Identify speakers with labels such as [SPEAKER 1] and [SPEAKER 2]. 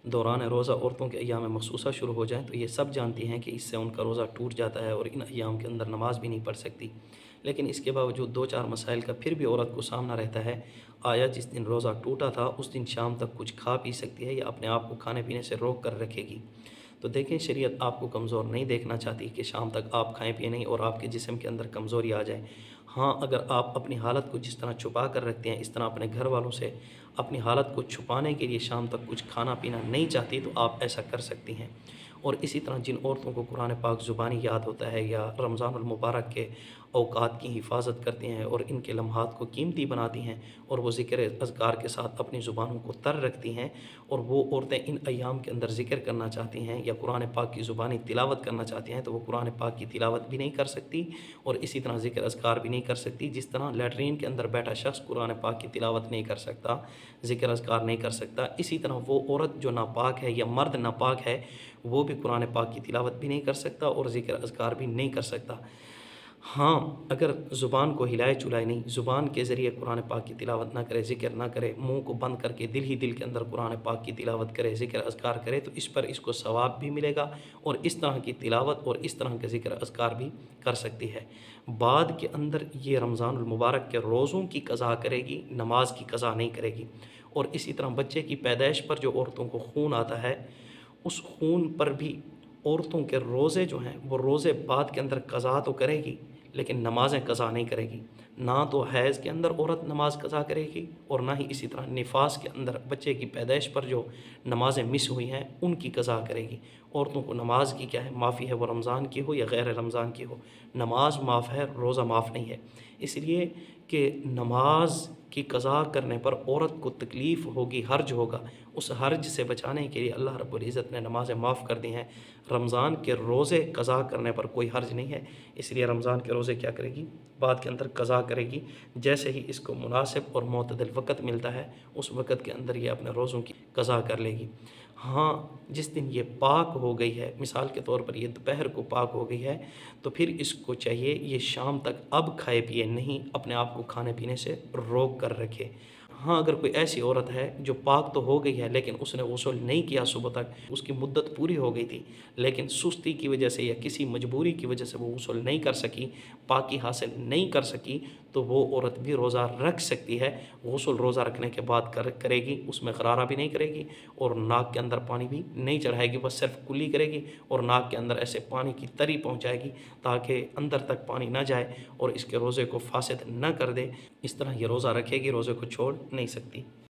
[SPEAKER 1] दौरान रोज़ा औरतों के अय्याम मखसूसा शुरू हो जाएँ, तो ये सब जानती हैं कि इससे उनका रोज़ा टूट जाता है और इन अय्याम के अंदर नमाज़ भी नहीं पढ़ सकती। लेकिन इसके बावजूद 2-4 मसाइल का फिर भी औरत को सामना रहता है। आया जिस दिन रोज़ा टूटा था, उस दिन शाम तक कुछ खा पी सकती है या अपने आप को खाने-पीने से रोक कर रखेगी। तो देखें, शरीयत आपको कमज़ोर नहीं देखना चाहती कि शाम तक आप खाएँ-पिएँ नहीं और आपके जिस्म के अंदर कमज़ोरी आ जाए। हाँ, अगर आप अपनी हालत को जिस तरह छुपा कर रखते हैं, इस तरह अपने घर वालों से अपनी हालत को छुपाने के लिए शाम तक कुछ खाना-पीना नहीं चाहती, तो आप ऐसा कर सकती हैं। और इसी तरह जिन औरतों को कुरान पाक ज़ुबानी याद होता है या रमज़ानुल मुबारक के औकात की हिफाज़त करती हैं और इनके लम्हात को कीमती बनाती हैं और वो ज़िक्र अज़कार के साथ अपनी ज़ुबानों को तर रखती हैं, और वो औरतें इन अय्याम के अंदर ज़िक्र करना चाहती हैं या कुरान पाक की ज़ुबानी तिलावत करना चाहती हैं, तो वो कुरान पाक की तिलावत भी नहीं कर सकती और इसी तरह ज़िक्र अज़कार भी नहीं कर सकती। जिस तरह लैट्रीन के अंदर बैठा शख़्स कुरान पाक की तिलावत नहीं कर सकता, ज़िक्र अज़कार नहीं कर सकता, इसी तरह वो औरत जो नापाक है या मर्द नापाक है, वो भी कुरान पाक की तिलावत भी नहीं कर सकता और ज़िक्र अज़कार भी नहीं कर सकता। हाँ, अगर ज़ुबान को हिलाए-चुलाए नहीं, ज़ुबान के ज़रिए कुरान पाक की तिलावत ना करे, ज़िक्र ना करे, मुँह को बंद करके दिल ही दिल के अंदर कुरान पाक की तिलावत करे, ज़िक्र अज़कार करे, तो इस पर इसको सवाब भी मिलेगा और इस तरह की तिलावत और इस तरह के ज़िक्र अज़कार भी कर सकती है। बाद के अंदर ये रमज़ानुल मुबारक के रोज़ों की क़ज़ा करेगी, नमाज की क़ज़ा नहीं करेगी। और इसी तरह बच्चे की पैदाइश पर जो औरतों को खून आता है, उस खून पर भी औरतों के रोज़े जो हैं, वो रोज़े बाद के अंदर क़ज़ा तो करेगी, लेकिन नमाज़ें क़ज़ा नहीं करेगी। ना तो हैज़ के अंदर औरत नमाज़ क़ज़ा करेगी और ना ही इसी तरह निफ़ास के अंदर बच्चे की पैदाइश पर जो नमाज़ें मिस हुई हैं, उनकी क़ज़ा करेगी। औरतों को नमाज की क्या है, माफ़ी है, वो रमज़ान की हो या गैर रमज़ान की हो, नमाज माफ़ है, रोज़ा माफ़ नहीं है। इसलिए कि नमाज की क़ज़ा करने पर औरत को तकलीफ़ होगी, हर्ज होगा। उस हर्ज से बचाने के लिए अल्लाह रब्बुल इज़्ज़त ने नमाज़ें माफ़ कर दी हैं। रमज़ान के रोज़े क़ज़ा करने पर कोई हर्ज नहीं है, इसलिए रमज़ान के रोज़े क्या करेगी, बाद के अंदर क़ज़ा करेगी। जैसे ही इसको मुनासिब और मोतदल वक़्त मिलता है, उस वक़्त के अंदर ये अपने रोज़ों की क़ज़ा कर लेगी। हाँ, जिस दिन ये पाक हो गई है, मिसाल के तौर पर ये दोपहर को पाक हो गई है, तो फिर इसको चाहिए ये शाम तक अब खाए-पिए नहीं, अपने आप को खाने-पीने से रोक कर रखे। हाँ, अगर कोई ऐसी औरत है जो पाक तो हो गई है, लेकिन उसने गुस्ल नहीं किया सुबह तक, उसकी मुद्दत पूरी हो गई थी, लेकिन सुस्ती की वजह से या किसी मजबूरी की वजह से वो गुस्ल नहीं कर सकी, पाकी हासिल नहीं कर सकी, तो वो औरत भी रोज़ा रख सकती है। गुस्ल रोज़ा रखने के बाद करेगी, उसमें गरारा भी नहीं करेगी और नाक के अंदर पानी भी नहीं चढ़ाएगी, बस सिर्फ कुल्ली करेगी और नाक के अंदर ऐसे पानी की तरी पहुँचाएगी ताकि अंदर तक पानी ना जाए और इसके रोज़े को फासिद न कर दे। इस तरह ये रोज़ा रखेगी, रोज़े को छोड़ नहीं सकती।